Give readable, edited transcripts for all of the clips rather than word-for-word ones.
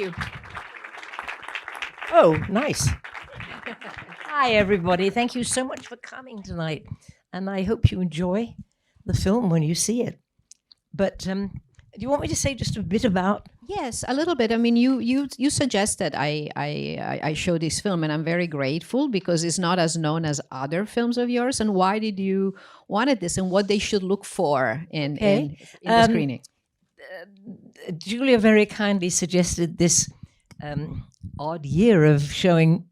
you. Oh, nice. Hi, everybody. Thank you so much for coming tonight. And I hope you enjoy the film when you see it. But do you want me to say just a bit about? Yes, a little bit. I mean, you suggested I show this film, and I'm very grateful because it's not as known as other films of yours. And why did you wanted this, and what they should look for in the screening? Julia very kindly suggested this odd year of showing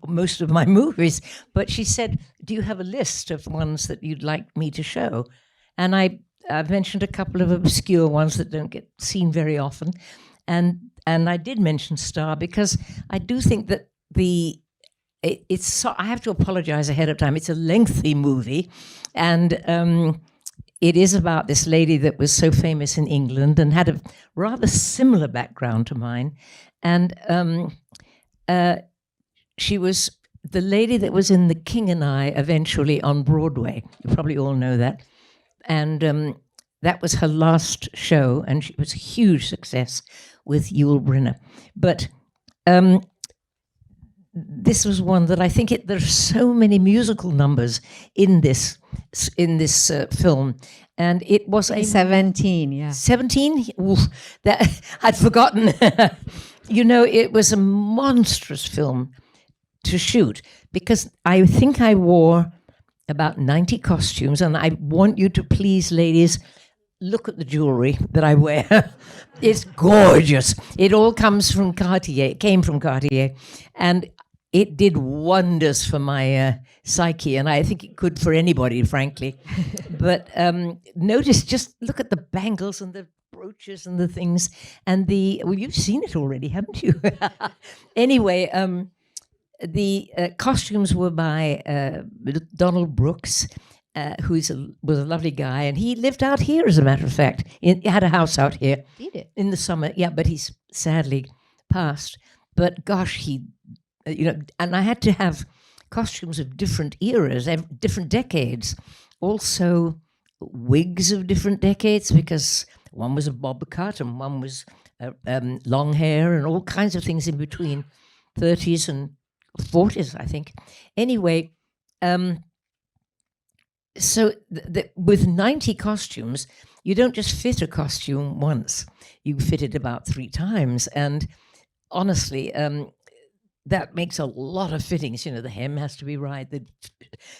most of my movies, but she said, "Do you have a list of ones that you'd like me to show?" And I've mentioned a couple of obscure ones that don't get seen very often, and I did mention Star because I do think that it's so, I have to apologize ahead of time. It's a lengthy movie, and it is about this lady that was so famous in England and had a rather similar background to mine, and she was the lady that was in The King and I eventually on Broadway. You probably all know that. And that was her last show, and she was a huge success with Yul Brynner. But this was one that I think there are so many musical numbers in this film, and it was 17, yeah. 17? Oof, that I'd forgotten. It was a monstrous film to shoot because I think I wore about 90 costumes, and I want you to please, ladies, look at the jewelry that I wear. It's gorgeous. It all comes from Cartier. It came from Cartier, and it did wonders for my psyche, and I think it could for anybody, frankly. But just look at the bangles and the brooches and the things, and you've seen it already, haven't you? Anyway, the costumes were by Donald Brooks, who was a lovely guy, and he lived out here, as a matter of fact. He had a house out here. Did it? In the summer, yeah, but he's sadly passed. But gosh, and I had to have costumes of different eras, different decades. Also, wigs of different decades, because one was a bob cut and one was long hair and all kinds of things in between, 30s and 40s, I think. Anyway, so with 90 costumes, you don't just fit a costume once. You fit it about 3 times. And honestly, that makes a lot of fittings. The hem has to be right, the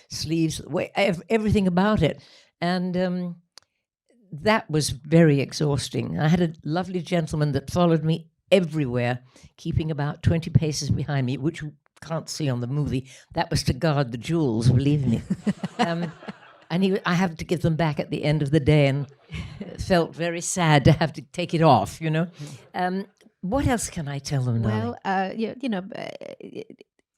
sleeves, everything about it. And that was very exhausting. I had a lovely gentleman that followed me everywhere, keeping about 20 paces behind me, which you can't see on the movie. That was to guard the jewels, believe me. And I had to give them back at the end of the day, and felt very sad to have to take it off, What else can I tell them now? Well,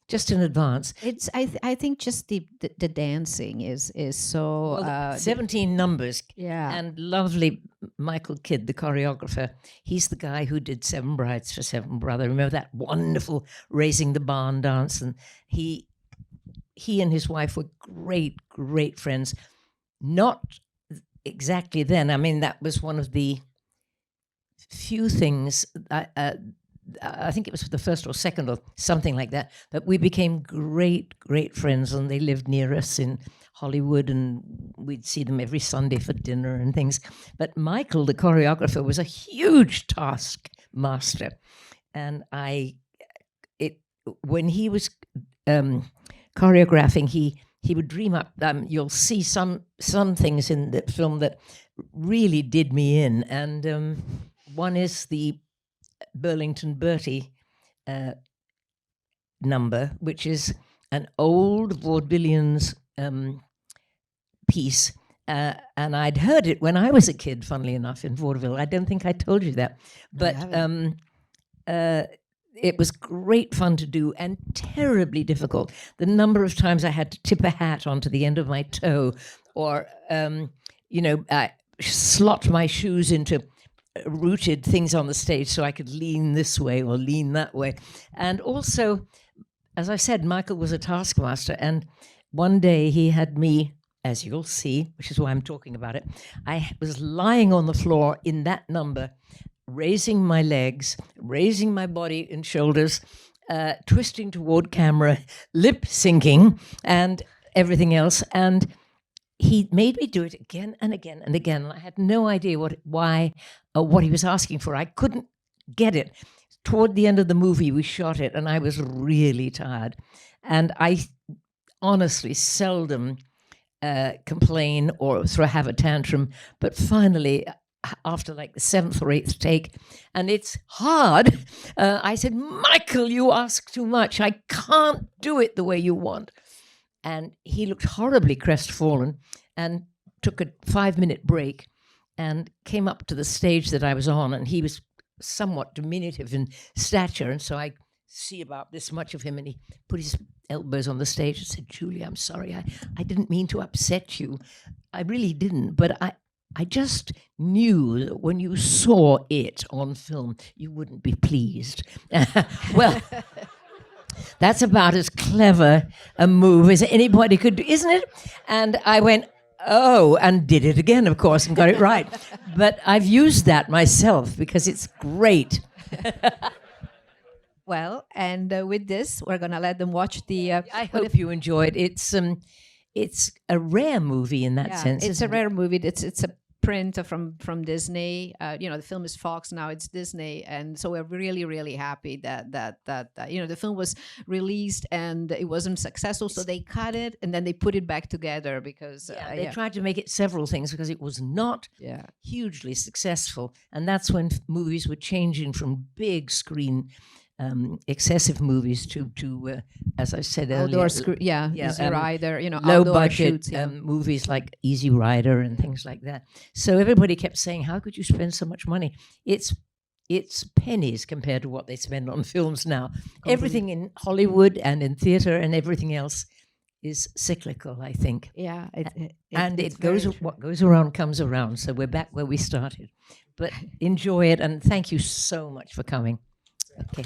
just in advance. It's I think just the dancing is so 17 numbers. Yeah. And lovely Michael Kidd, the choreographer. He's the guy who did Seven Brides for Seven Brothers. Remember that wonderful Raising the Barn dance? And he and his wife were great friends. Not exactly then. I mean, that was one of the few things, I think it was the first or second or something like that, but we became great friends, and they lived near us in Hollywood, and we'd see them every Sunday for dinner and things. But Michael, the choreographer, was a huge taskmaster, and when he was choreographing, he would dream up. You'll see some things in the film that really did me in, and one is the Burlington Bertie number, which is an old vaudevillians piece, and I'd heard it when I was a kid, funnily enough, in vaudeville. I don't think I told you that, but it was great fun to do and terribly difficult. The number of times I had to tip a hat onto the end of my toe, or slot my shoes into rooted things on the stage so I could lean this way or lean that way. And also, as I said, Michael was a taskmaster, and one day he had me, as you'll see, which is why I'm talking about it, I was lying on the floor in that number, raising my legs, raising my body and shoulders, twisting toward camera, lip syncing, and everything else. And he made me do it again and again and again. I had no idea what he was asking for. I couldn't get it. Toward the end of the movie, we shot it, and I was really tired. And I honestly seldom complain or have a tantrum. But finally, after like the 7th or 8th take, and it's hard, I said, Michael, you ask too much. I can't do it the way you want. And he looked horribly crestfallen and took a 5-minute break and came up to the stage that I was on. And he was somewhat diminutive in stature. And so I see about this much of him. And he put his elbows on the stage and said, Julie, I'm sorry. I didn't mean to upset you. I really didn't. But I just knew that when you saw it on film, you wouldn't be pleased. Well, that's about as clever a move as anybody could do, isn't it? And I went, oh, and did it again, of course, and got it right. But I've used that myself because it's great. Well, and with this, we're going to let them watch the... I hope you enjoyed it. It's a rare movie in that sense. It's a rare movie. It's a print from Disney. The film is Fox, now it's Disney, and so we're really, really happy that the film was released and it wasn't successful, so they cut it and then they put it back together because they tried to make it several things because it was not hugely successful, and that's when movies were changing from big screen excessive movies to as I said earlier, Easy Rider, low outdoor budget shoots, movies like Easy Rider and things like that. So everybody kept saying, how could you spend so much money? It's pennies compared to what they spend on films now. Completely. Everything in Hollywood and in theater and everything else is cyclical, I think. Yeah. What goes around comes around. So we're back where we started. But enjoy it, and thank you so much for coming. Okay.